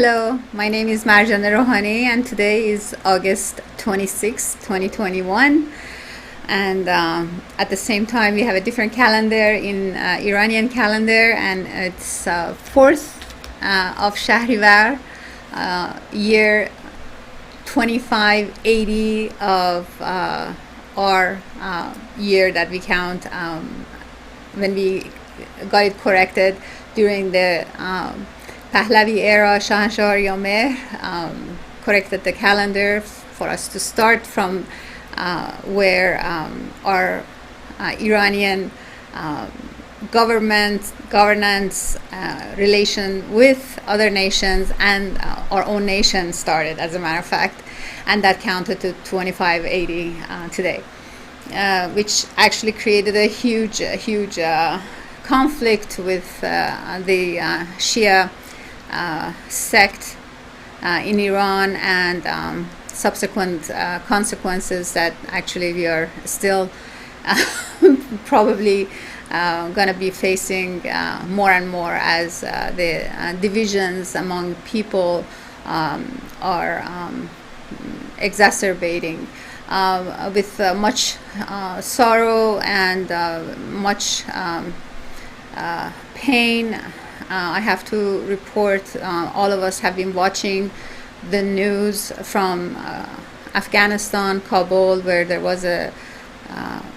Hello, my name is Marjaneh Rouhani, and today is August 26, 2021. And at the same time, we have a different calendar in Iranian calendar, and it's 4th of Shahrivar, year 2580 of our year that we count when we got it corrected during the Pahlavi era. Shahanshah Aryaee corrected the calendar for us to start from where our Iranian governance relation with other nations and our own nation started, as a matter of fact, and that counted to 2580 today, which actually created a huge conflict with the Shia sect in Iran, and subsequent consequences that actually we are still probably going to be facing more and more as the divisions among people are exacerbating with much sorrow and much pain. I have to report, all of us have been watching the news from Afghanistan, Kabul, where there was a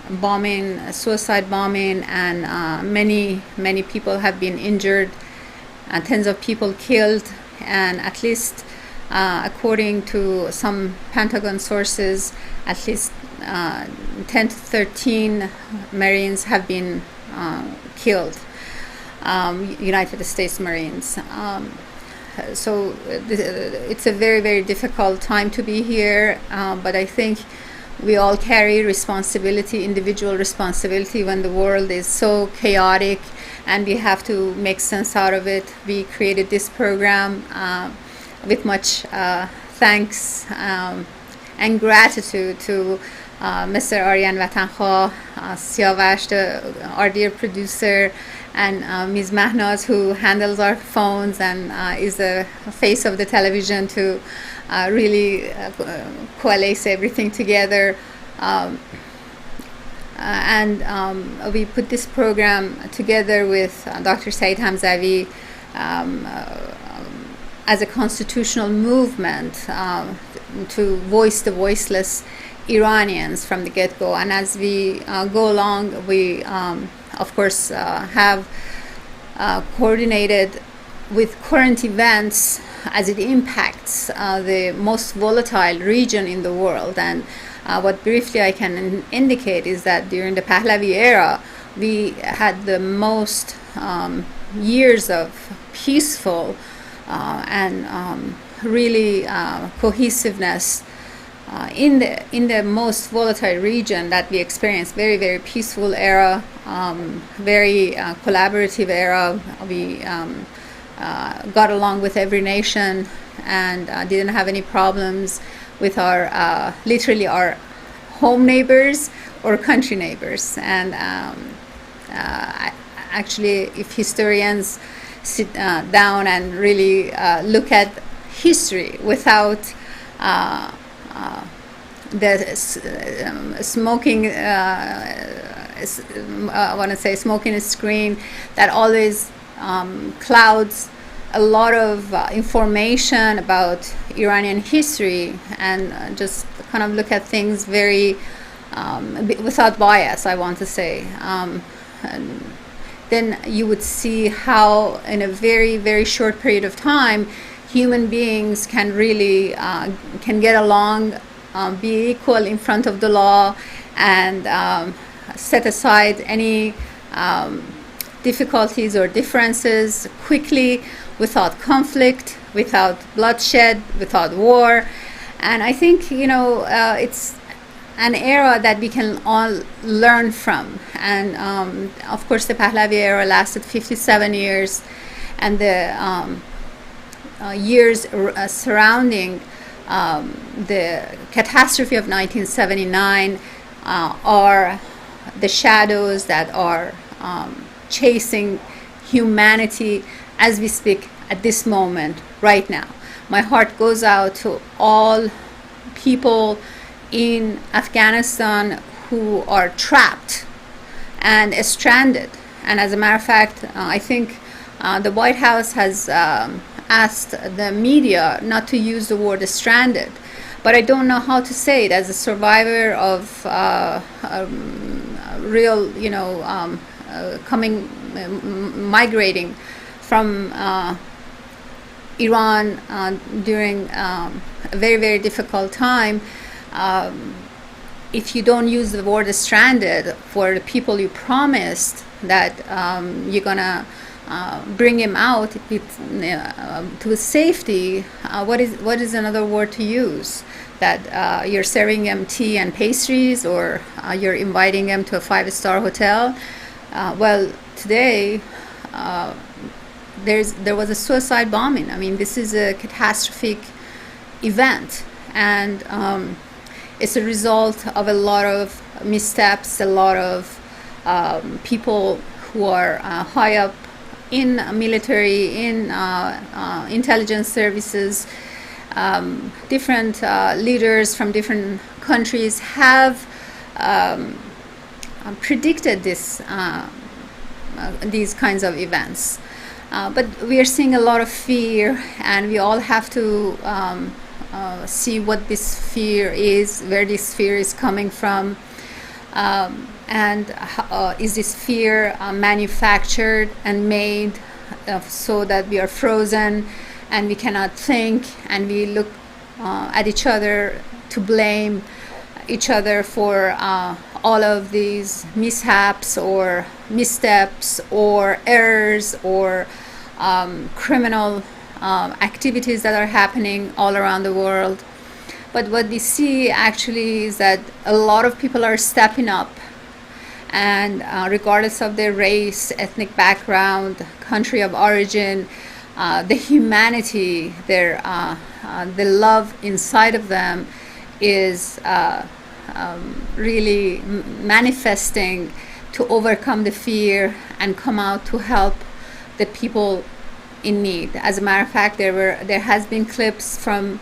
bombing, a suicide bombing, and many people have been injured, tens of people killed, and at least according to some Pentagon sources, at least 10 to 13 Marines have been killed. United States Marines. So it's a very difficult time to be here, but I think we all carry responsibility, individual responsibility, when the world is so chaotic and we have to make sense out of it. We created this program with much thanks and gratitude to Mr. Aryaee Vatankhwah, Siavash, our dear producer, and Ms. Mahnaz, who handles our phones and is the face of the television to really coalesce everything together. And we put this program together with Dr. Saeed Hamzavi as a constitutional movement to voice the voiceless Iranians from the get-go. And as we go along, we of course have coordinated with current events as it impacts the most volatile region in the world. And what briefly I can indicate is that during the Pahlavi era, we had the most years of peaceful and really cohesiveness in the most volatile region that we experienced. Very peaceful era, very collaborative era. We got along with every nation and didn't have any problems with our literally our home neighbors or country neighbors. And actually, if historians sit down and really look at history without the smoking, I want to say smoking screen that always clouds a lot of information about Iranian history, and just kind of look at things very without bias, I want to say. And then you would see how in a very short period of time human beings can really can get along, be equal in front of the law, and set aside any difficulties or differences quickly, without conflict, without bloodshed, without war. And I think, it's an era that we can all learn from. And of course, the Pahlavi era lasted 57 years, and the years surrounding the catastrophe of 1979 are the shadows that are chasing humanity as we speak at this moment, right now. My heart goes out to all people in Afghanistan who are trapped and stranded. And as a matter of fact, I think the White House has asked the media not to use the word stranded. But I don't know how to say it as a survivor of real, migrating from Iran during a very, very difficult time. If you don't use the word stranded for the people you promised that you're gonna bring him out to safety, what is another word to use? That you're serving him tea and pastries, or you're inviting him to a 5-star hotel. Well, today there was a suicide bombing. I mean, this is a catastrophic event, and it's a result of a lot of missteps, a lot of people who are high up in military, in intelligence services. Different leaders from different countries have predicted these kinds of events. But we are seeing a lot of fear, and we all have to see what this fear is, where this fear is coming from, and is this fear manufactured and made so that we are frozen and we cannot think, and we look at each other to blame each other for all of these mishaps or missteps or errors or criminal activities that are happening all around the world. But what we see actually is that a lot of people are stepping up, and regardless of their race, ethnic background, country of origin, the humanity, the love inside of them is really manifesting to overcome the fear and come out to help the people in need. As a matter of fact, there has been clips from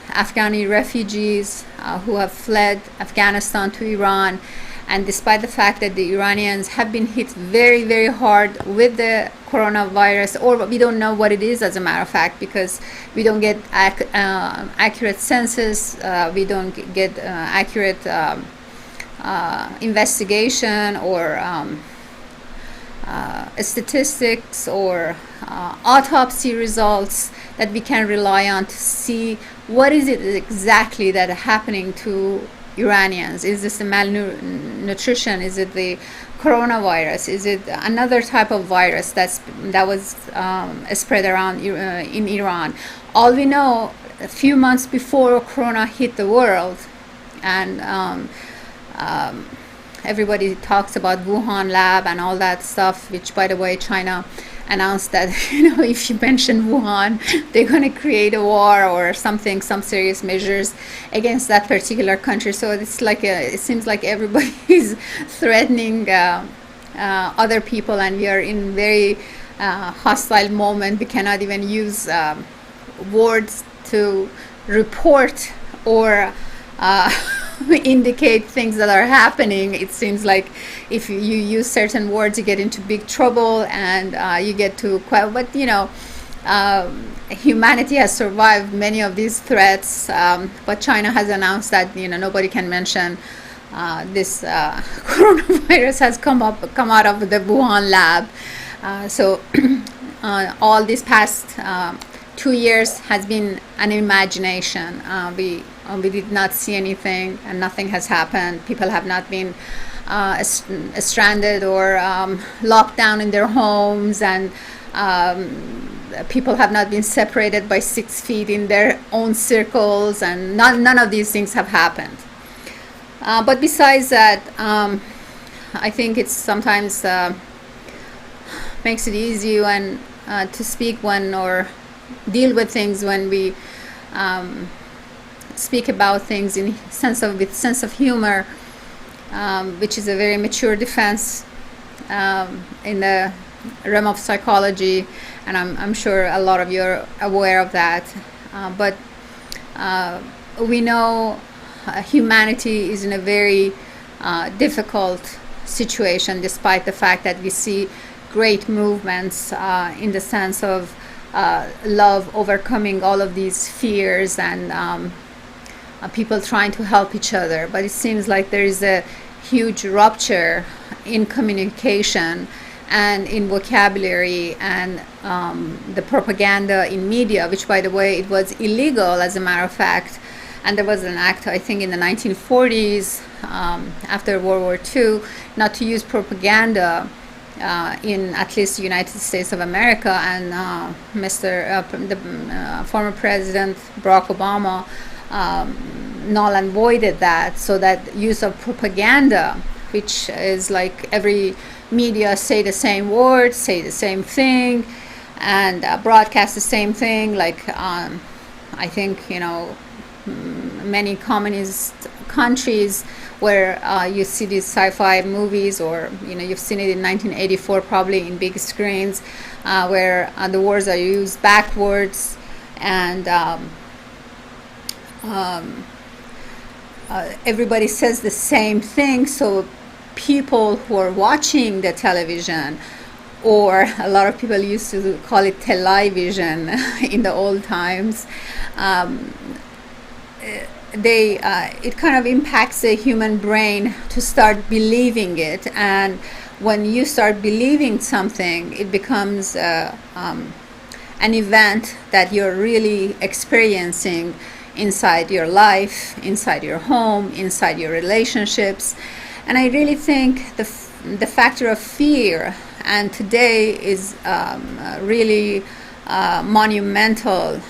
Afghani refugees who have fled Afghanistan to Iran, and despite the fact that the Iranians have been hit very, very hard with the coronavirus, or we don't know what it is, as a matter of fact, because we don't get accurate census, we don't get accurate investigation or statistics or autopsy results that we can rely on to see what is it exactly that is happening to Iranians. Is this the malnutrition? Is it the coronavirus? Is it another type of virus that was spread around in Iran? All we know, a few months before corona hit the world, and everybody talks about Wuhan lab and all that stuff, which, by the way, China announced that if you mention Wuhan, they're going to create a war or something, some serious measures against that particular country. So it's like it seems like everybody is threatening other people, and we are in very hostile moment. We cannot even use words to report or indicate things that are happening. It seems like if you use certain words, you get into big trouble, and you get to but humanity has survived many of these threats, but China has announced that nobody can mention this coronavirus has come out of the Wuhan lab. So all these past 2 years has been an imagination. We did not see anything, and nothing has happened. People have not been stranded or locked down in their homes, and people have not been separated by 6 feet in their own circles, and none of these things have happened. But besides that, I think it's sometimes makes it easy when to speak when or deal with things when we speak about things with sense of humor, which is a very mature defense in the realm of psychology, and I'm sure a lot of you are aware of that. But we know humanity is in a very difficult situation, despite the fact that we see great movements in the sense of love overcoming all of these fears, and people trying to help each other. But it seems like there is a huge rupture in communication and in vocabulary, and the propaganda in media, which, by the way, it was illegal, as a matter of fact. And there was an act, I think, in the 1940s, after World War II, not to use propaganda in at least the United States of America. And the former President Barack Obama null and voided that, so that use of propaganda, which is like every media say the same words, say the same thing, and broadcast the same thing. Like I think, many communist countries where you see these sci-fi movies, or you've seen it in 1984 probably in big screens, where the words are used backwards, and everybody says the same thing. So people who are watching the television, or a lot of people used to call it television in the old times, it kind of impacts the human brain to start believing it. And when you start believing something, it becomes an event that you're really experiencing inside your life, inside your home, inside your relationships. And I really think the factor of fear, and today is really monumental,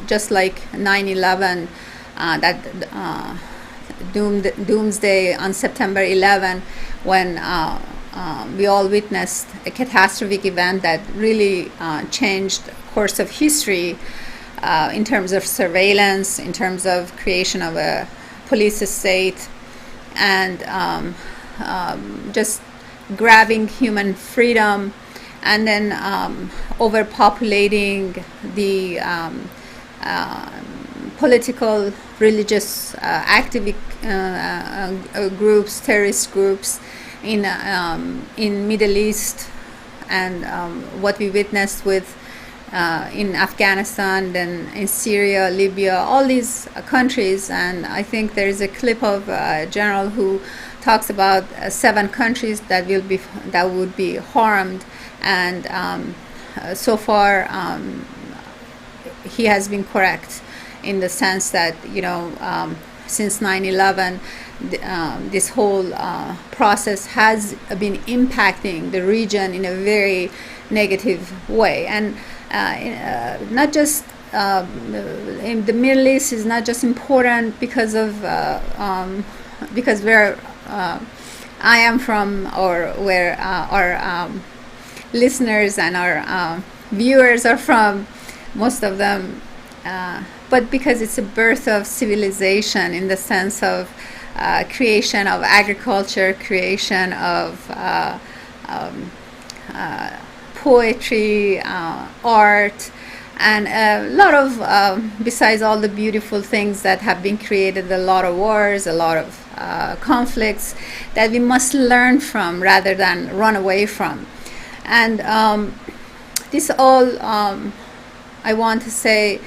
just like 9/11, that doomsday on September 11, when we all witnessed a catastrophic event that really changed the course of history, in terms of surveillance, in terms of creation of a police state, and just grabbing human freedom, and then overpopulating the political, religious, activist groups, terrorist groups in Middle East, and what we witnessed with in Afghanistan, then in Syria, Libya, all these countries. And I think there is a clip of a general who talks about 7 countries that would be harmed, and so far he has been correct, in the sense that since 9/11, this whole process has been impacting the region in a very negative way. And not just in the Middle East is not just important because of because where I am from, or where our listeners and our viewers are from, most of them, but because it's a birth of civilization, in the sense of creation of agriculture, creation of poetry, art, and a lot of, besides all the beautiful things that have been created, a lot of wars, a lot of conflicts that we must learn from rather than run away from. And this all, I want to say,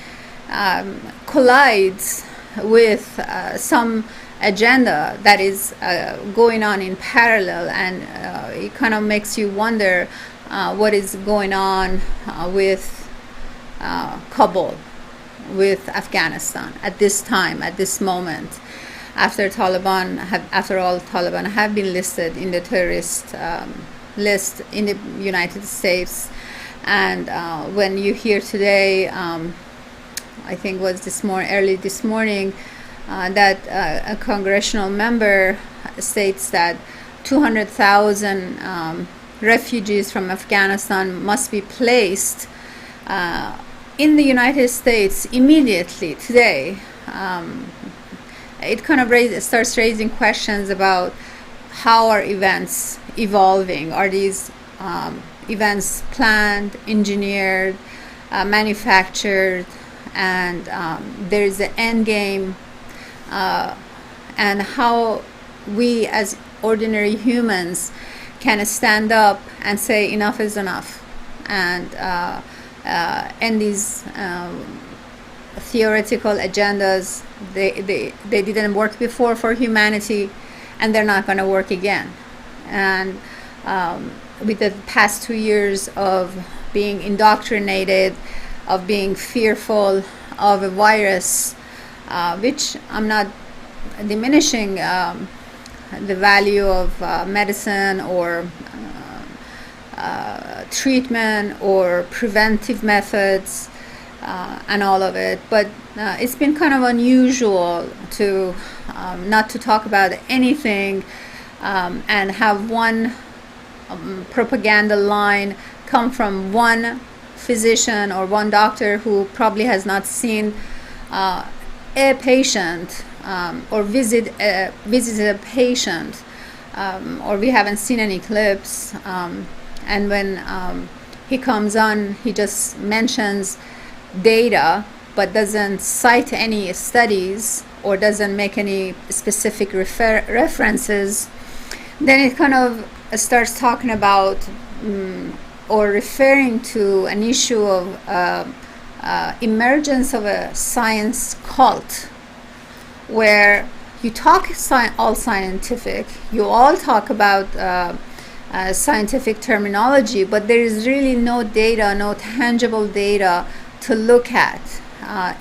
collides with some agenda that is going on in parallel, and it kind of makes you wonder what is going on with Kabul, with Afghanistan at this time, at this moment, after Taliban have been listed in the terrorist list in the United States. And when you hear today, I think was early this morning, that a congressional member states that 200,000 refugees from Afghanistan must be placed in the United States immediately today. It kind of starts raising questions about how are events evolving. Are these events planned, engineered, manufactured, and there is an end game, and how we as ordinary humans can stand up and say enough is enough, and end these theoretical agendas. They didn't work before for humanity, and they're not going to work again. And with the past 2 years of being indoctrinated, of being fearful of a virus, which I'm not diminishing the value of medicine or treatment or preventive methods and all of it, but it's been kind of unusual to not to talk about anything and have one propaganda line come from one physician or one doctor who probably has not seen a patient or visited a patient, or we haven't seen any clips, and when he comes on, he just mentions data but doesn't cite any studies or doesn't make any specific references. Then it kind of starts talking about or referring to an issue of emergence of a science cult, where you talk all scientific, you all talk about scientific terminology, but there is really no data, no tangible data to look at.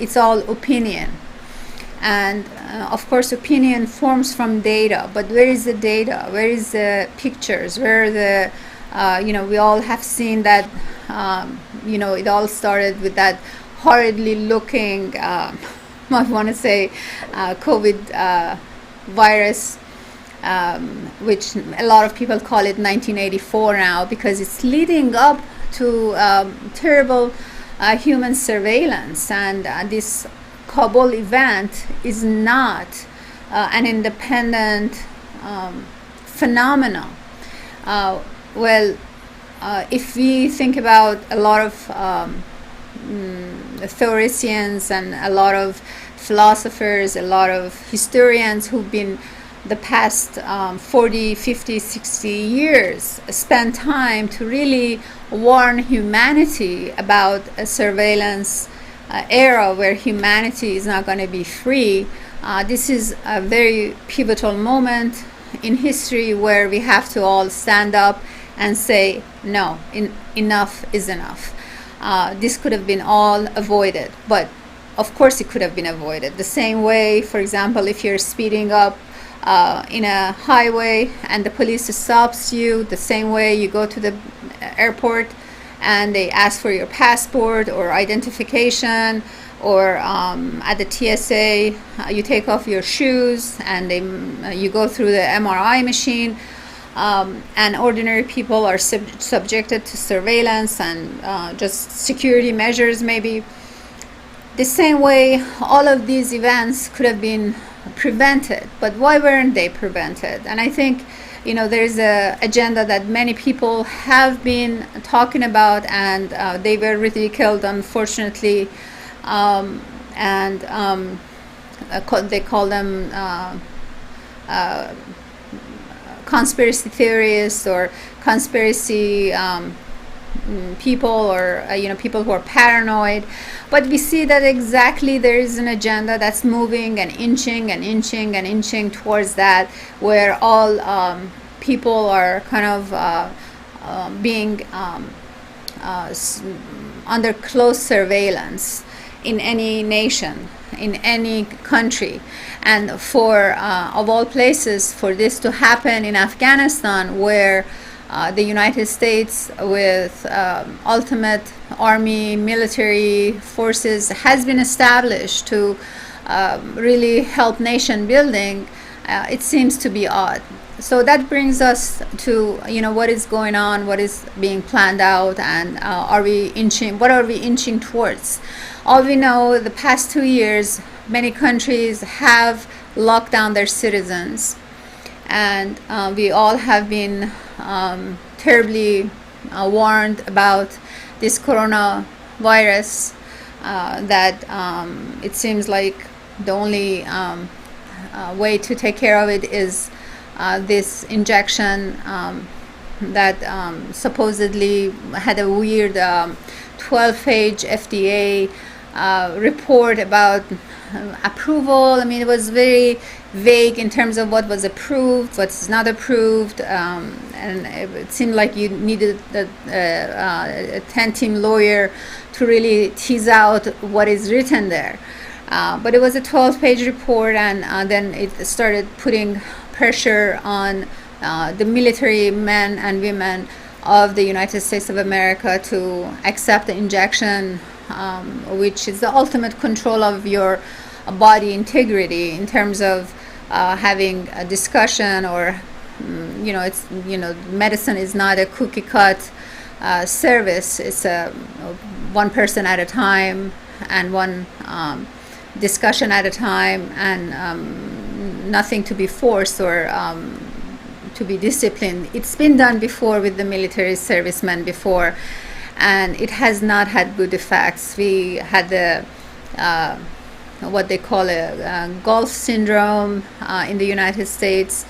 It's all opinion. And of course, opinion forms from data, but where is the data? Where is the pictures? Where are the, we all have seen that, it all started with that horridly looking, I want to say, COVID virus, which a lot of people call it 1984 now, because it's leading up to terrible human surveillance. And this Kabul event is not an independent phenomenon. If we think about a lot of theorists and a lot of philosophers, a lot of historians who've been the past 40, 50, 60 years spend time to really warn humanity about a surveillance era where humanity is not going to be free. This is a very pivotal moment in history where we have to all stand up and say, no, enough is enough. This could have been all avoided, but of course it could have been avoided. The same way, for example, if you're speeding up in a highway and the police stops you, the same way you go to the airport and they ask for your passport or identification, or at the TSA you take off your shoes and you go through the MRI machine, and ordinary people are subjected to surveillance and just security measures maybe. The same way, all of these events could have been prevented, but why weren't they prevented? And I think there's an agenda that many people have been talking about, and they were ridiculed, unfortunately, and they call them conspiracy theorists or conspiracy people, or people who are paranoid. But we see that exactly there is an agenda that's moving and inching and inching and inching towards that, where all people are kind of being under close surveillance in any nation, in any country. And for of all places, for this to happen in Afghanistan, where the United States with ultimate army, military forces has been established to really help nation building, it seems to be odd. So that brings us to what is going on, what is being planned out, and what are we inching towards? All we know, the past 2 years, many countries have locked down their citizens, and we all have been terribly warned about this coronavirus, that it seems like the only way to take care of it is this injection that supposedly had a weird 12-page FDA report about approval. I mean, it was very vague in terms of what was approved, what's not approved, and it seemed like you needed a 10-team lawyer to really tease out what is written there. But it was a 12-page report, and then it started putting pressure on the military men and women of the United States of America to accept the injection, which is the ultimate control of your body integrity in terms of having a discussion, or medicine is not a cookie cut service. It's one person at a time and one discussion at a time, and nothing to be forced or to be disciplined. It's been done before with the military servicemen before, and it has not had good effects. We had the what they call a Gulf syndrome in the United States.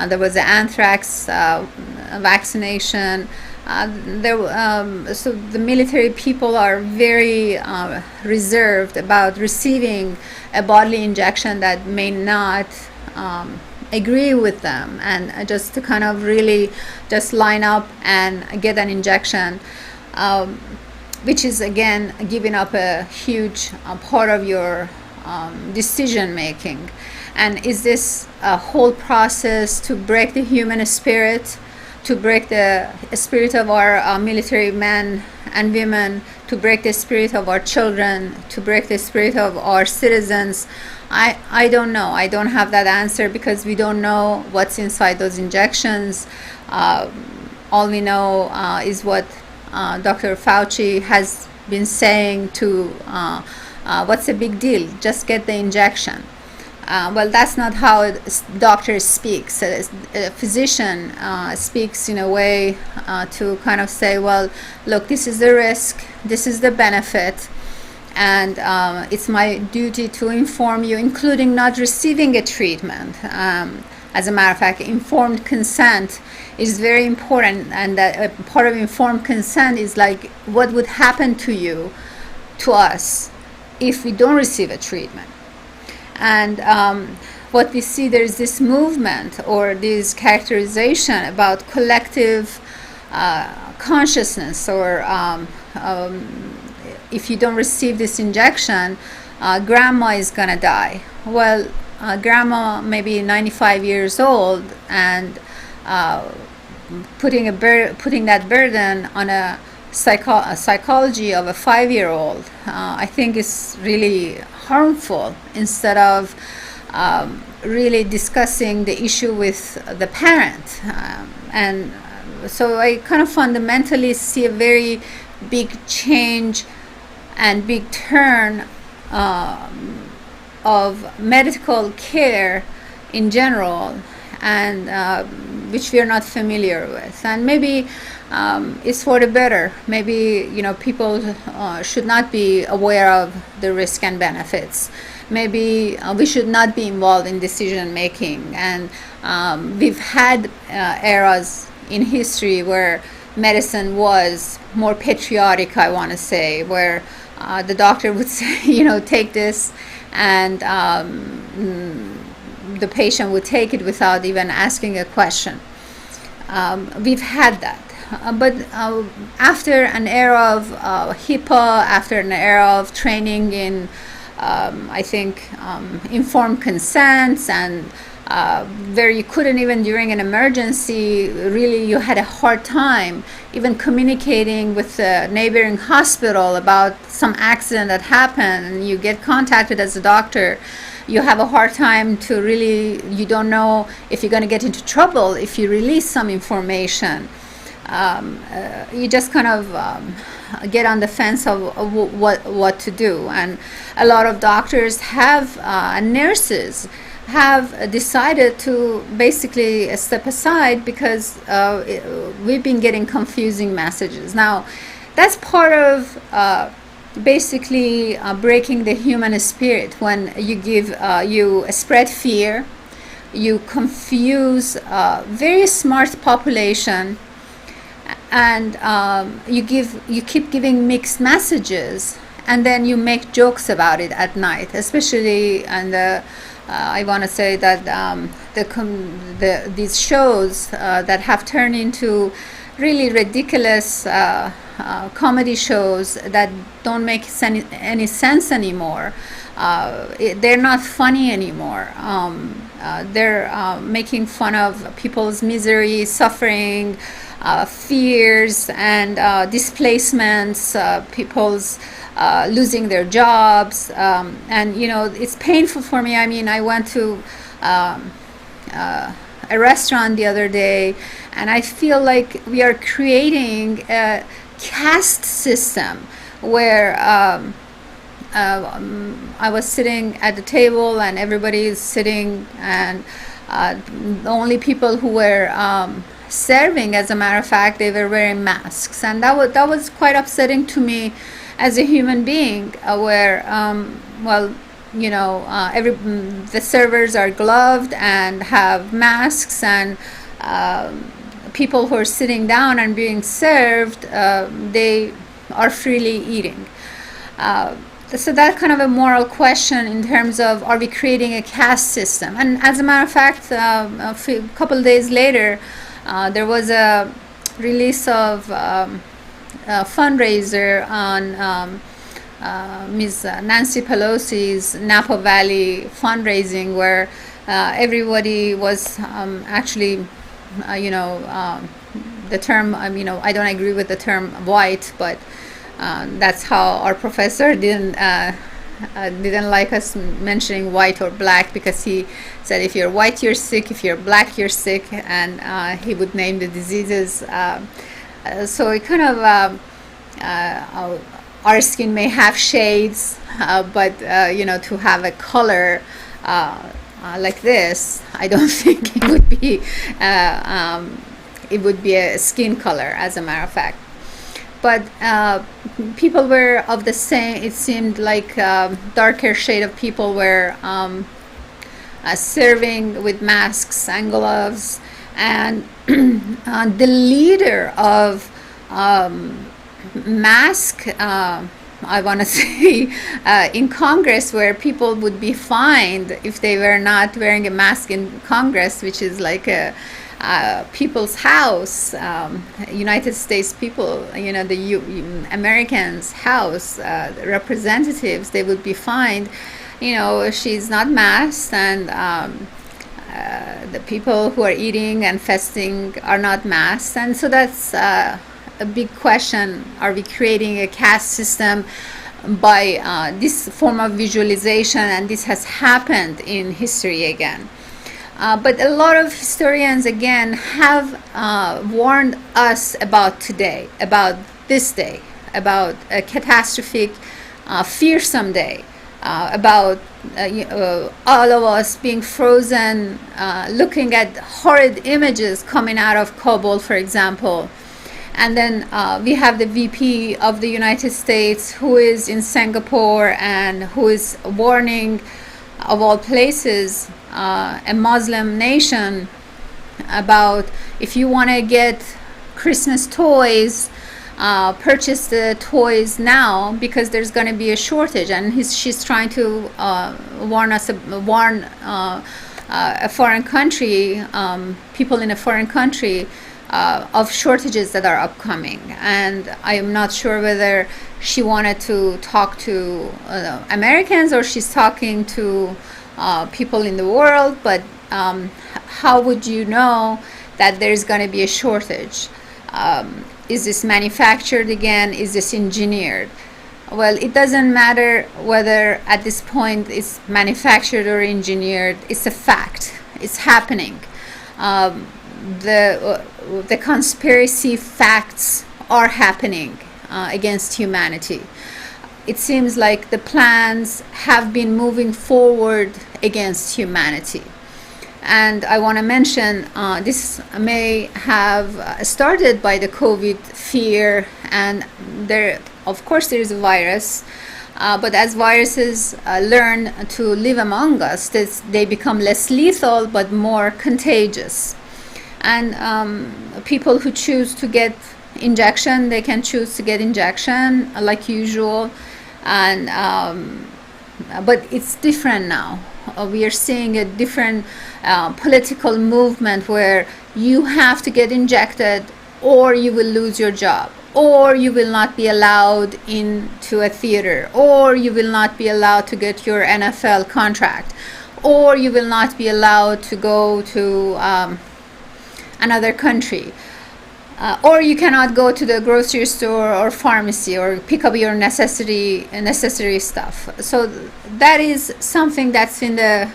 There was an anthrax vaccination. So the military people are very reserved about receiving a bodily injection that may not agree with them, and just to kind of really just line up and get an injection, which is again giving up a huge part of your decision making. And is this a whole process to break the human spirit, to break the spirit of our military men and women, to break the spirit of our children, to break the spirit of our citizens? I don't know. I don't have that answer, because we don't know what's inside those injections. All we know is what Dr. Fauci has been saying to what's the big deal? Just get the injection. Well, that's not how a doctor speaks. A physician speaks in a way to kind of say, well, look, this is the risk, this is the benefit, and it's my duty to inform you, including not receiving a treatment. As a matter of fact, informed consent is very important, and that part of informed consent is like what would happen to you, to us, if we don't receive a treatment. And what we see, there's this movement or this characterization about collective consciousness, or if you don't receive this injection, grandma is going to die. Well, grandma may be 95 years old, and putting that burden on a psychology of a 5-year-old, I think is really harmful, instead of really discussing the issue with the parent. And so I kind of fundamentally see a very big change and big turn of medical care in general, and which we are not familiar with. And maybe it's for the better. Maybe people should not be aware of the risk and benefits. Maybe we should not be involved in decision making. And we've had eras in history where medicine was more patriotic, I want to say, where the doctor would say, take this, and the patient would take it without even asking a question. We've had that. But after an era of HIPAA, after an era of training in, I think, informed consents, and where you couldn't even during an emergency, really you had a hard time even communicating with the neighboring hospital about some accident that happened, and you get contacted as a doctor. You have a hard time to really, you don't know if you're going to get into trouble if you release some information. You just kind of get on the fence of what to do. And a lot of doctors have nurses have decided to basically step aside because we've been getting confusing messages. Now, that's part of basically breaking the human spirit. When you spread fear, you confuse very smart population, and you keep giving mixed messages, and then you make jokes about it at night, especially. And I want to say that these shows that have turned into really ridiculous comedy shows that don't make any sense anymore. They're not funny anymore. They're making fun of people's misery, suffering, fears, and displacements, people's losing their jobs. And, it's painful for me. I mean, I went to a restaurant the other day, and I feel like we are creating a caste system where I was sitting at the table and everybody is sitting, and the only people who were serving, as a matter of fact, they were wearing masks, and that was quite upsetting to me as a human being, where the servers are gloved and have masks, and people who are sitting down and being served, they are freely eating. So that's kind of a moral question in terms of, are we creating a caste system? And as a matter of fact, a couple of days later, there was a release of a fundraiser on Ms. Nancy Pelosi's Napa Valley fundraising, where everybody was actually, the term, I don't agree with the term white, but that's how our professor didn't like us mentioning white or black, because he said if you're white you're sick, if you're black you're sick, and he would name the diseases. So it kind of our skin may have shades, but to have a color like this, I don't think it would be a skin color, as a matter of fact. But people were of the same, it seemed like darker shade of people were serving with masks and gloves. And the leader of mask, I want to say, in Congress, where people would be fined if they were not wearing a mask in Congress, which is like a people's house, United States people, the Americans' house, representatives, they would be fined. She's not masked, and the people who are eating and fasting are not masked. And so that's a big question. Are we creating a caste system by this form of visualization? And this has happened in history again. But a lot of historians, again, have warned us about today, about this day, about a catastrophic, fearsome day, about all of us being frozen, looking at horrid images coming out of Kabul, for example. And then we have the VP of the United States who is in Singapore and who is warning, of all places, a Muslim nation, about if you want to get Christmas toys, purchase the toys now, because there's going to be a shortage. And she's trying to warn a foreign country, people in a foreign country, of shortages that are upcoming. And I am not sure whether she wanted to talk to Americans or she's talking to people in the world, but how would you know that there's going to be a shortage? Is this manufactured again? Is this engineered? Well, it doesn't matter whether at this point it's manufactured or engineered. It's a fact. It's happening. The conspiracy facts are happening against humanity. it seems like the plans have been moving forward against humanity. And I want to mention this may have started by the COVID fear, and there, of course, there is a virus, but as viruses learn to live among us, they become less lethal but more contagious. And people who choose to get injection, they can choose to get injection like usual, and but it's different now. We are seeing a different political movement where you have to get injected or you will lose your job, or you will not be allowed into a theater, or you will not be allowed to get your NFL contract, or you will not be allowed to go to another country, or you cannot go to the grocery store or pharmacy or pick up your necessary stuff. So that is something that's in the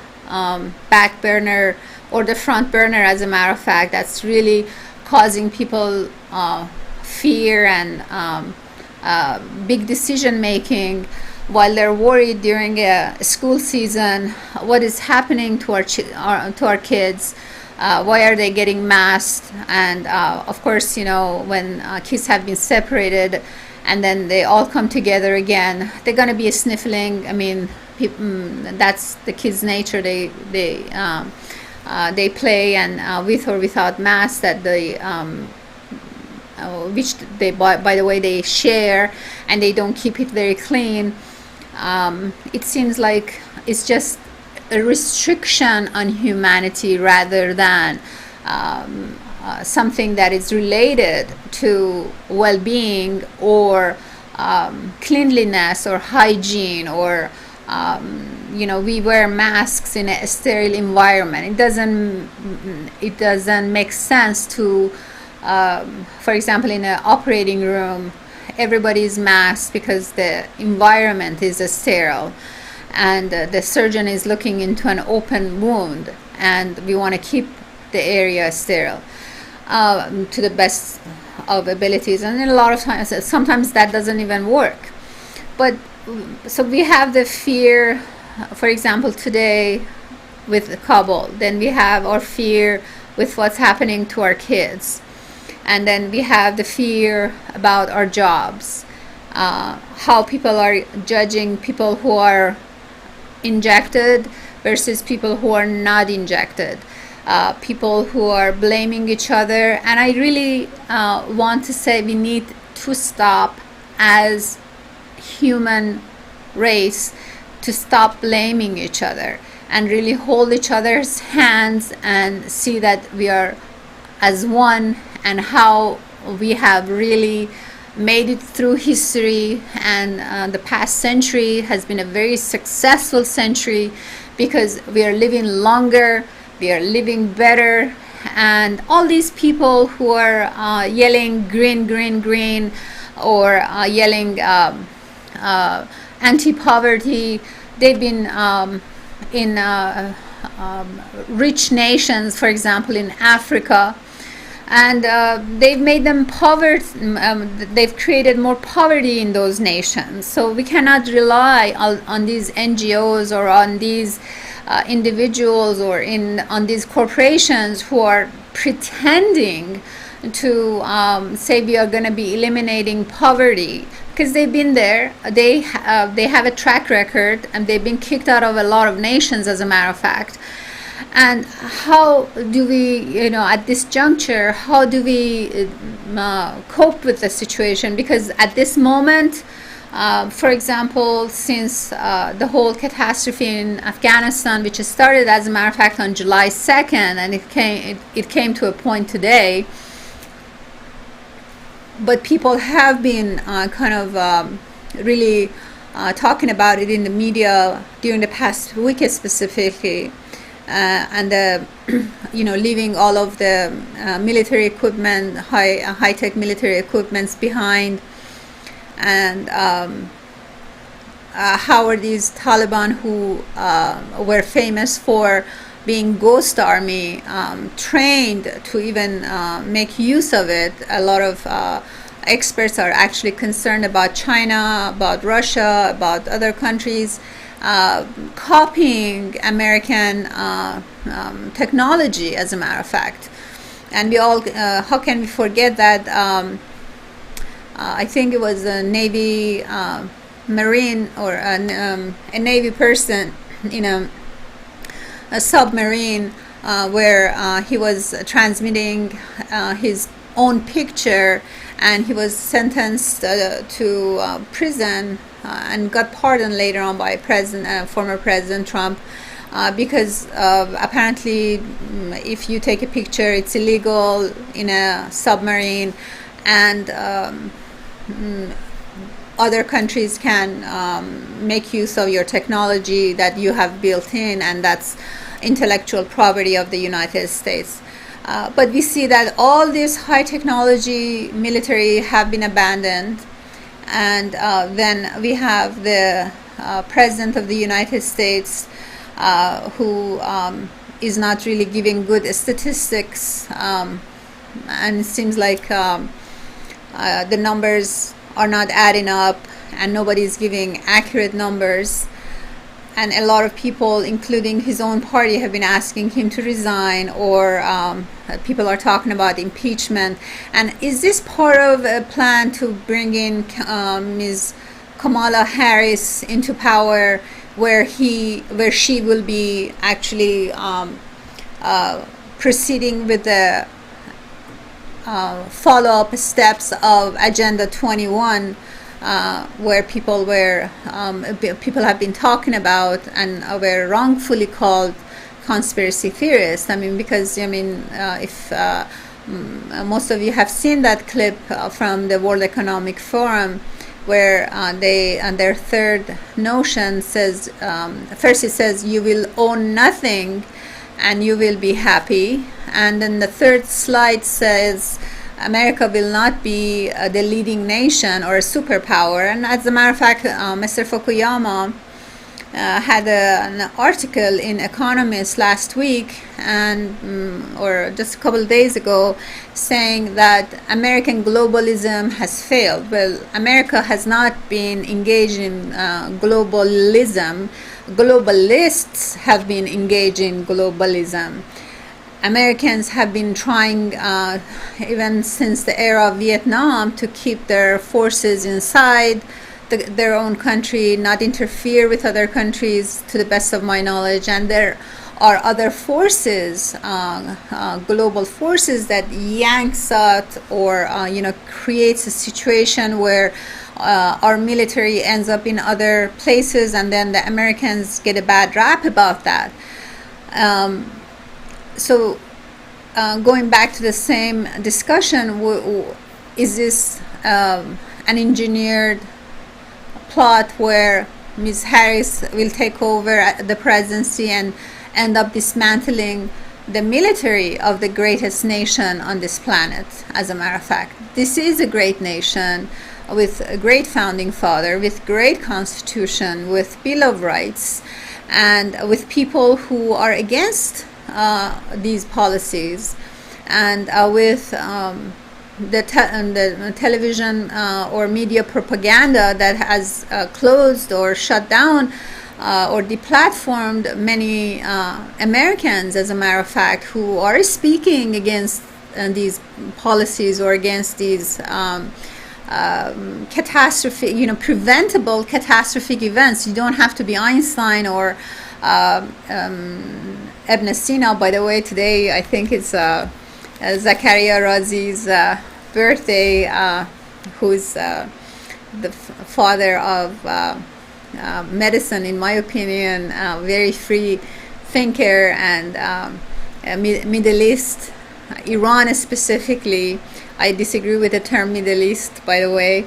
back burner or the front burner, as a matter of fact, that's really causing people fear and big decision making while they're worried during a school season. What is happening to our kids? Why are they getting masked? And of course, you know, when kids have been separated and then they all come together again, they're going to be sniffling. I mean, that's the kids' nature. They play, and with or without masks, that they which they, by the way, they share, and they don't keep it very clean. It seems like it's just a restriction on humanity rather than something that is related to well-being or cleanliness or hygiene, or you know, we wear masks in a sterile environment. It doesn't make sense to, for example, in an operating room, everybody is masked because the environment is sterile, and the surgeon is looking into an open wound, and we want to keep the area sterile to the best of abilities. And a lot of times, sometimes that doesn't even work. But so we have the fear, for example, today with Kabul. Then we have our fear with what's happening to our kids. And then we have the fear about our jobs, how people are judging people who are injected versus people who are not injected, people who are blaming each other. And I really want to say we need to stop as human race to stop blaming each other and really hold each other's hands and see that we are as one, and how we have really made it through history. And the past century has been a very successful century because we are living longer, we are living better. And all these people who are yelling green, green, green, or yelling anti-poverty, they've been in rich nations, for example in Africa, and they've made them poverty. They've created more poverty in those nations. So we cannot rely on these NGOs or on these individuals or on these corporations who are pretending to say we are going to be eliminating poverty, because they've been there. They have a track record, and they've been kicked out of a lot of nations, as a matter of fact. And how do we, you know, at this juncture, how do we cope with the situation? Because at this moment, for example, since the whole catastrophe in Afghanistan, which started, as a matter of fact, on July 2nd, and it came to a point today, but people have been kind of really talking about it in the media during the past week specifically, and you know, leaving all of the military equipment, high-tech military equipments behind. And how are these Taliban, who were famous for being ghost army, trained to even make use of it? A lot of experts are actually concerned about China, about Russia, about other countries copying American technology, as a matter of fact. And we all, how can we forget that? I think it was a Navy Marine or a Navy person in a submarine where he was transmitting his own picture, and he was sentenced to prison and got pardoned later on by former President Trump. Because apparently if you take a picture, it's illegal in a submarine, and other countries can make use of your technology that you have built in, and that's intellectual property of the United States. But we see that all this high technology military have been abandoned, and then we have the President of the United States who is not really giving good statistics, and it seems like the numbers are not adding up, and nobody's giving accurate numbers. And a lot of people, including his own party, have been asking him to resign, or people are talking about impeachment. And is this part of a plan to bring in Ms. Kamala Harris into power, where she will be actually proceeding with the follow-up steps of Agenda 21, where people have been talking about and were wrongfully called conspiracy theorists? I mean, because if most of you have seen that clip from the World Economic Forum, where their third notion says, first it says you will own nothing and you will be happy, and then the third slide says America will not be the leading nation or a superpower. And as a matter of fact, Mr. Fukuyama had an article in Economist last week, and or just a couple of days ago, saying that American globalism has failed. Well, America has not been engaged in globalism. Globalists have been engaged in globalism. Americans have been trying, even since the era of Vietnam, to keep their forces inside their own country, not interfere with other countries, to the best of my knowledge. And there are other forces, global forces, that yanks out or creates a situation where our military ends up in other places, and then the Americans get a bad rap about that. So going back to the same discussion, is this an engineered plot where Ms. Harris will take over the presidency and end up dismantling the military of the greatest nation on this planet? As a matter of fact, this is a great nation with a great founding father, with great constitution, with Bill of Rights, and with people who are against these policies, and with the television or media propaganda that has closed or shut down or deplatformed many Americans, as a matter of fact, who are speaking against these policies or against these catastrophic, preventable catastrophic events. You don't have to be Einstein or Ibn Sina. By the way, today I think it's Zakaria Razi's birthday, who's the father of medicine, in my opinion, very free thinker, and Middle East, Iran specifically. I disagree with the term Middle East, by the way,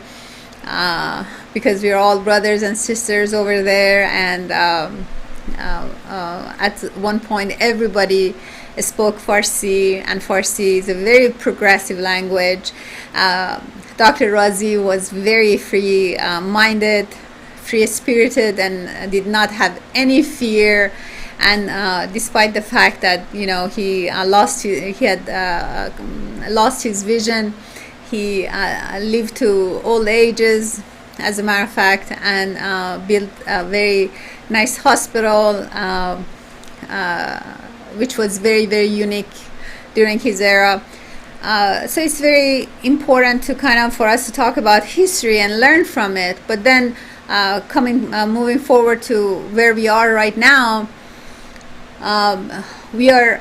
because we're all brothers and sisters over there, and at one point everybody spoke Farsi, and Farsi is a very progressive language. Dr. Razi was very free-minded, free-spirited, and did not have any fear. And despite the fact that he had lost his vision, he lived to old ages, as a matter of fact, and built a very nice hospital, which was very, very unique during his era. So it's very important to kind of for us to talk about history and learn from it. But then moving forward to where we are right now, we are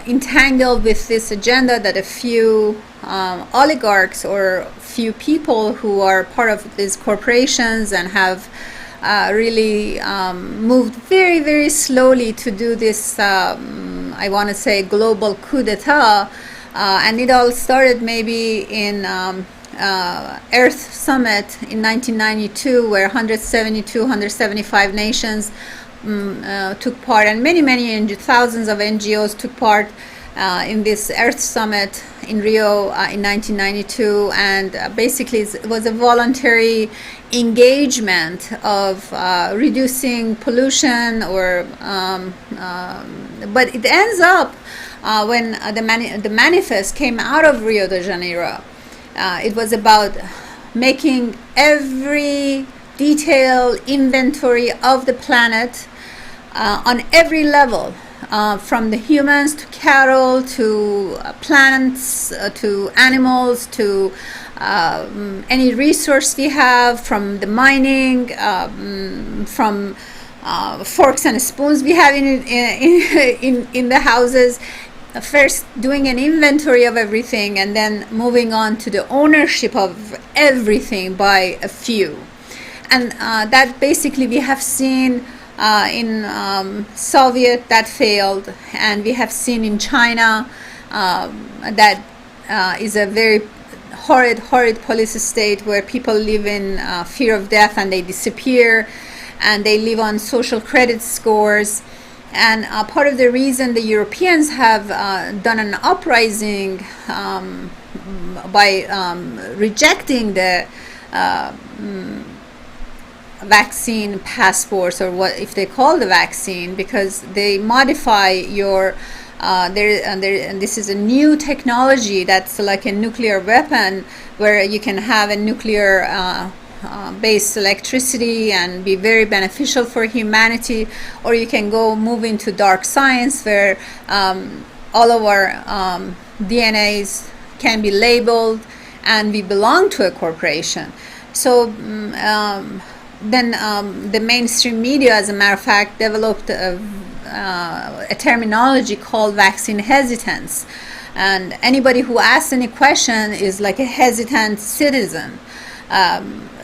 entangled with this agenda that a few oligarchs or few people who are part of these corporations and have really moved very, very slowly to do this, I want to say, global coup d'etat. And it all started maybe in Earth Summit in 1992, where 175 nations took part, and many thousands of NGOs took part in this Earth Summit in Rio in 1992, and basically it was a voluntary engagement of reducing pollution, or but it ends up when the manifest came out of Rio de Janeiro. It was about making every detailed inventory of the planet on every level, from the humans to cattle to plants to animals to any resource we have, from the mining, from forks and spoons we have in the houses. First doing an inventory of everything, and then moving on to the ownership of everything by a few. And that basically we have seen in Soviet, that failed, and we have seen in China that is a very horrid police state where people live in fear of death, and they disappear, and they live on social credit scores. And part of the reason the Europeans have done an uprising by rejecting the vaccine passports, or what if they call the vaccine, because they modify your and this is a new technology that's like a nuclear weapon, where you can have a nuclear based electricity and be very beneficial for humanity, or you can move into dark science, where all of our DNAs can be labeled and we belong to a corporation. So then the mainstream media, as a matter of fact, developed a terminology called vaccine hesitance, and anybody who asks any question is like a hesitant citizen.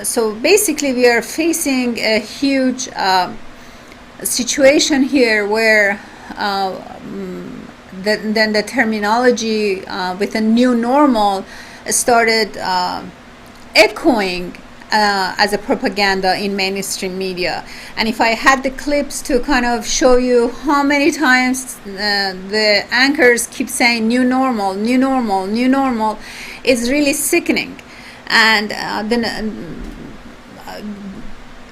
So basically we are facing a huge situation here, where then the terminology with a new normal started echoing as a propaganda in mainstream media. And if I had the clips to kind of show you how many times the anchors keep saying new normal, new normal, new normal, it's really sickening. And then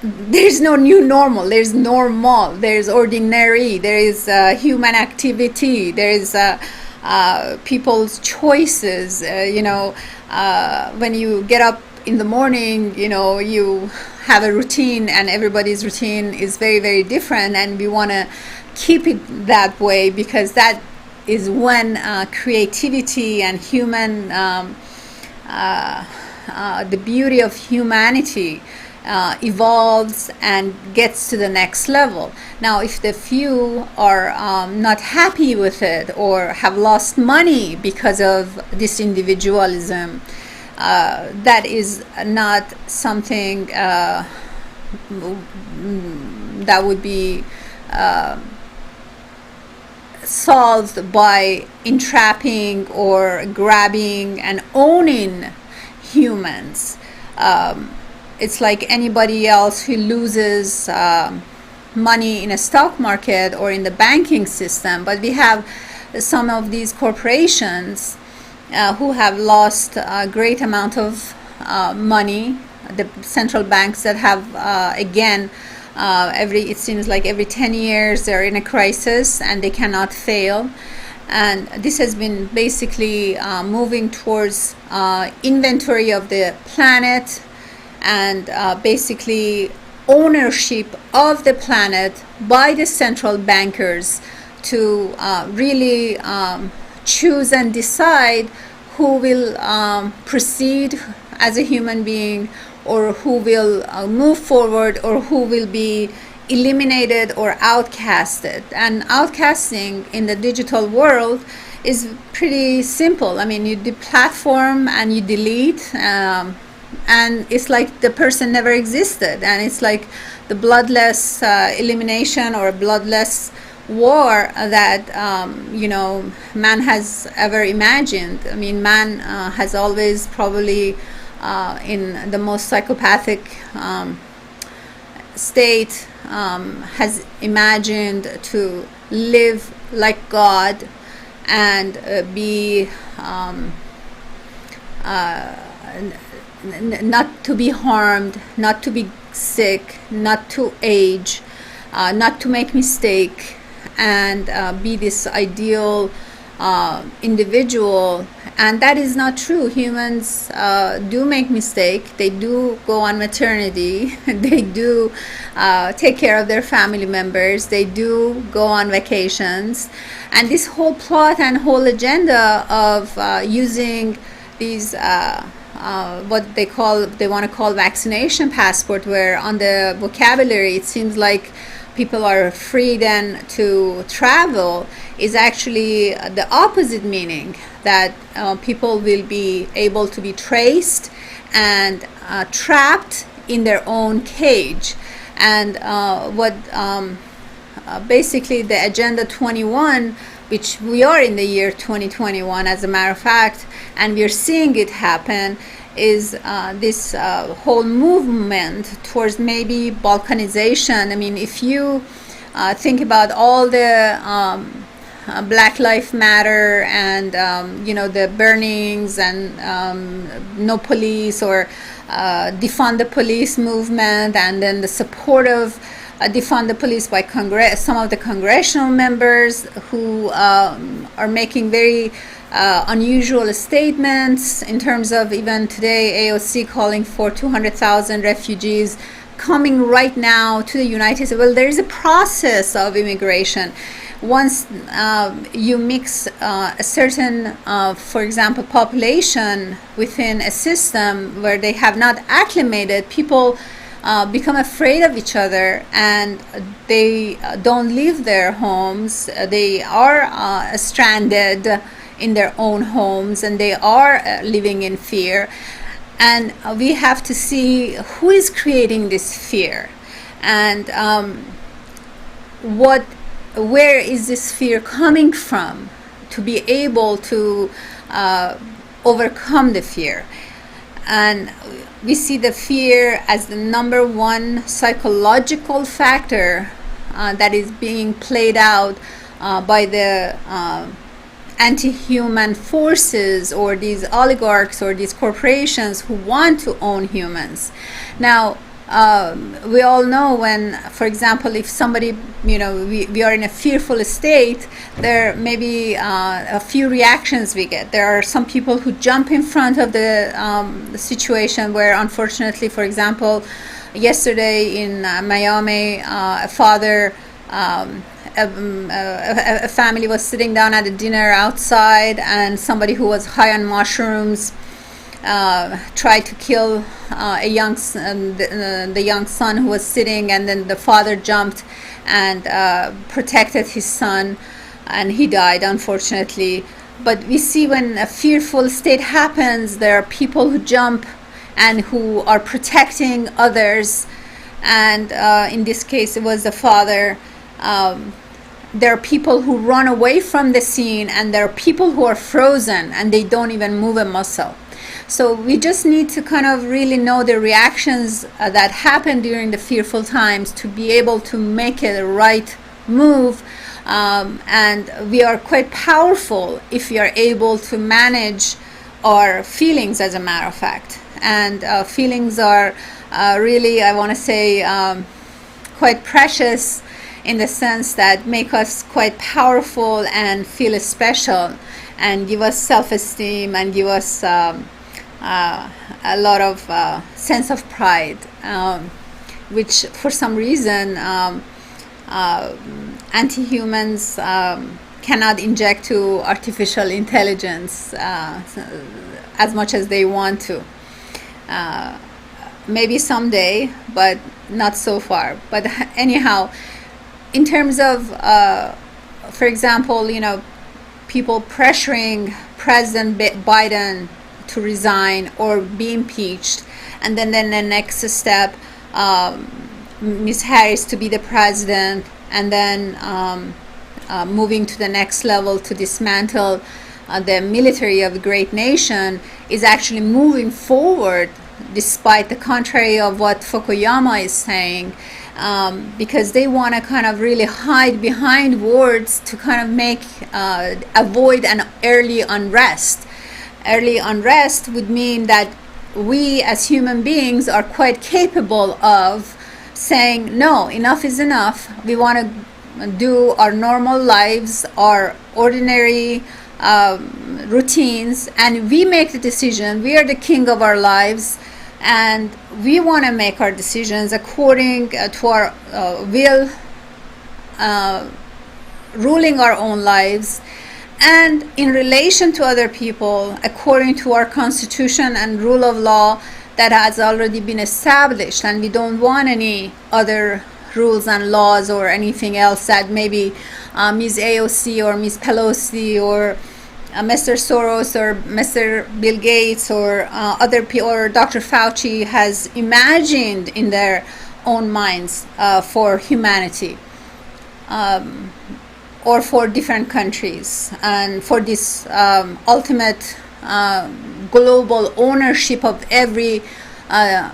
there's no new normal, there's normal, there's ordinary, there is human activity, there is people's choices. When you get up in the morning, you have a routine, and everybody's routine is very, very different, and we want to keep it that way, because that is when creativity and human the beauty of humanity evolves and gets to the next level. Now, if the few are not happy with it, or have lost money because of this individualism, that is not something that would be solved by entrapping or grabbing and owning humans. It's like anybody else who loses money in a stock market or in the banking system, but we have some of these corporations who have lost a great amount of money. The central banks that have again it seems like every 10 years they're in a crisis and they cannot fail. And this has been basically moving towards inventory of the planet and basically ownership of the planet by the central bankers to really choose and decide who will proceed as a human being, or who will move forward, or who will be eliminated or outcasted. And outcasting in the digital world is pretty simple. I mean, you deplatform and you delete, and it's like the person never existed, and it's like the bloodless elimination or bloodless war that man has ever imagined. I mean, man has always probably in the most psychopathic state has imagined to live like God and be not to be harmed, not to be sick, not to age, not to make mistake, and be this ideal individual. And that is not true. Humans do make mistake. They do go on maternity. They do take care of their family members. They do go on vacations. And this whole plot and whole agenda of using these what they want to call vaccination passport, where on the vocabulary it seems like people are free then to travel, is actually the opposite meaning, that people will be able to be traced and trapped in their own cage. And what basically the Agenda 21, which we are in the year 2021 as a matter of fact, and we're seeing it happen, is this whole movement towards maybe balkanization. I mean, if you think about all the Black Lives Matter and the burnings and no police, or defund the police movement, and then the support of defund the police by some of the congressional members who are making very unusual statements in terms of, even today, AOC calling for 200,000 refugees coming right now to the United States. Well, there is a process of immigration. Once you mix a certain, for example, population within a system where they have not acclimated, people become afraid of each other, and they don't leave their homes. They are stranded in their own homes, and they are living in fear. And we have to see who is creating this fear, and where is this fear coming from, to be able to overcome the fear. And we see the fear as the number one psychological factor that is being played out by the anti-human forces, or these oligarchs, or these corporations who want to own humans. Now, we all know when, for example, if somebody, we are in a fearful state, there may be a few reactions we get. There are some people who jump in front of the situation, where unfortunately, for example, yesterday in Miami, a father, a family was sitting down at a dinner outside, and somebody who was high on mushrooms tried to kill the young son who was sitting, and then the father jumped and protected his son, and he died, unfortunately. But we see when a fearful state happens, there are people who jump and who are protecting others, and in this case it was the father. There are people who run away from the scene, and there are people who are frozen and they don't even move a muscle. So we just need to kind of really know the reactions that happen during the fearful times to be able to make a right move. And we are quite powerful if we are able to manage our feelings, as a matter of fact. And feelings are really, I want to say, quite precious in the sense that make us quite powerful and feel special and give us self-esteem and give us a lot of sense of pride, which for some reason anti-humans cannot inject to artificial intelligence as much as they want to. Maybe someday, but not so far. But anyhow, in terms of, for example, people pressuring President Biden to resign or be impeached, and then the next step, Ms. Harris to be the president, and then moving to the next level to dismantle the military of a great nation, is actually moving forward despite the contrary of what Fukuyama is saying, because they want to kind of really hide behind words to kind of avoid an early unrest. Early unrest would mean that we as human beings are quite capable of saying, no, enough is enough. We want to do our normal lives, our ordinary routines, and we make the decision. We are the king of our lives, and we want to make our decisions according to our will, ruling our own lives, and in relation to other people according to our constitution and rule of law that has already been established. And we don't want any other rules and laws or anything else that maybe Ms. AOC or Ms. Pelosi or Mr. Soros or Mr. Bill Gates or other people or Dr. Fauci has imagined in their own minds for humanity, or for different countries, and for this ultimate global ownership of every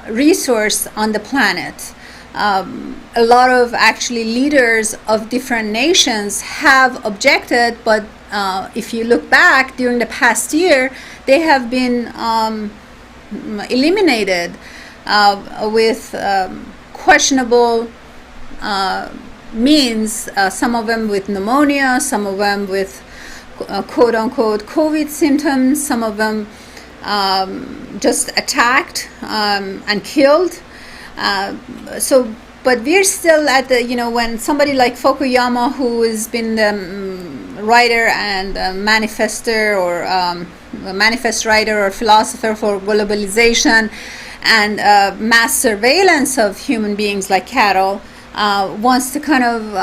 resource on the planet. A lot of actually leaders of different nations have objected, but if you look back during the past year, they have been eliminated with questionable means, some of them with pneumonia, some of them with quote-unquote COVID symptoms, some of them just attacked and killed. But we're still at the, when somebody like Fukuyama, who has been the writer and manifester or manifest writer or philosopher for globalization and mass surveillance of human beings like cattle, wants to kind of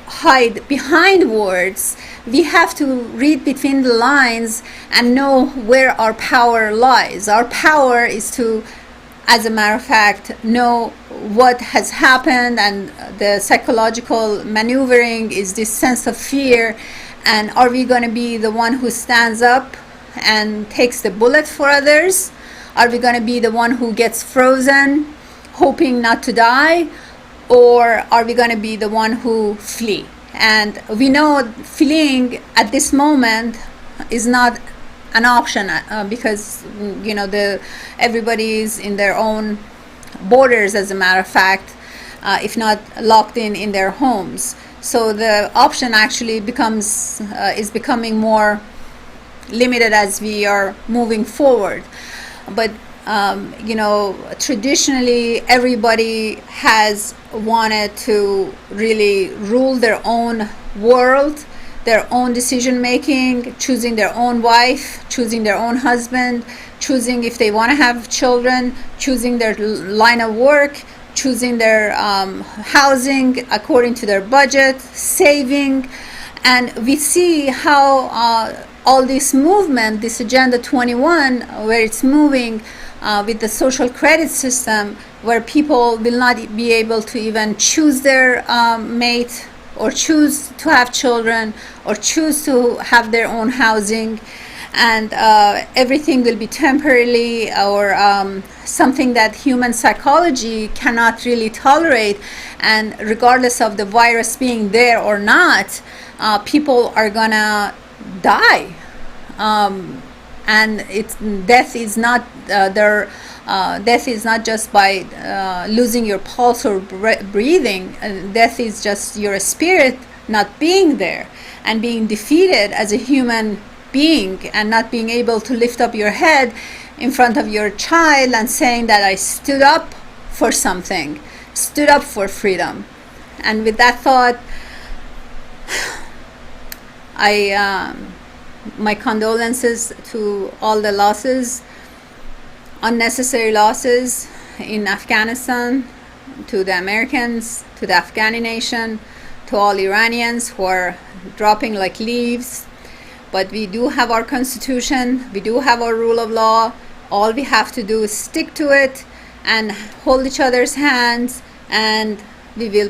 hide behind words, we have to read between the lines and know where our power lies. Our power is to, as a matter of fact, know what has happened, and the psychological maneuvering is this sense of fear. And are we going to be the one who stands up and takes the bullet for others? Are we going to be the one who gets frozen, hoping not to die? Or are we going to be the one who flee? And we know fleeing at this moment is not an option, because everybody is in their own borders, as a matter of fact, if not locked in their homes. So the option actually is becoming more limited as we are moving forward. But traditionally everybody has wanted to really rule their own world, their own decision making, choosing their own wife, choosing their own husband, choosing if they want to have children, choosing their line of work, choosing their housing according to their budget, saving. And we see how all this movement, this Agenda 21, where it's moving with the social credit system, where people will not be able to even choose their mate, or choose to have children, or choose to have their own housing, and everything will be temporarily, or something that human psychology cannot really tolerate. And regardless of the virus being there or not, people are gonna die. and death is not their death is not just by losing your pulse or breathing. Death is just your spirit not being there and being defeated as a human being, and not being able to lift up your head in front of your child and saying that I stood up for something, stood up for freedom. And with that thought, my condolences to all the losses, unnecessary losses in Afghanistan, to the Americans, to the Afghani nation, to all Iranians who are dropping like leaves. But we do have our constitution, we do have our rule of law. All we have to do is stick to it and hold each other's hands, and we will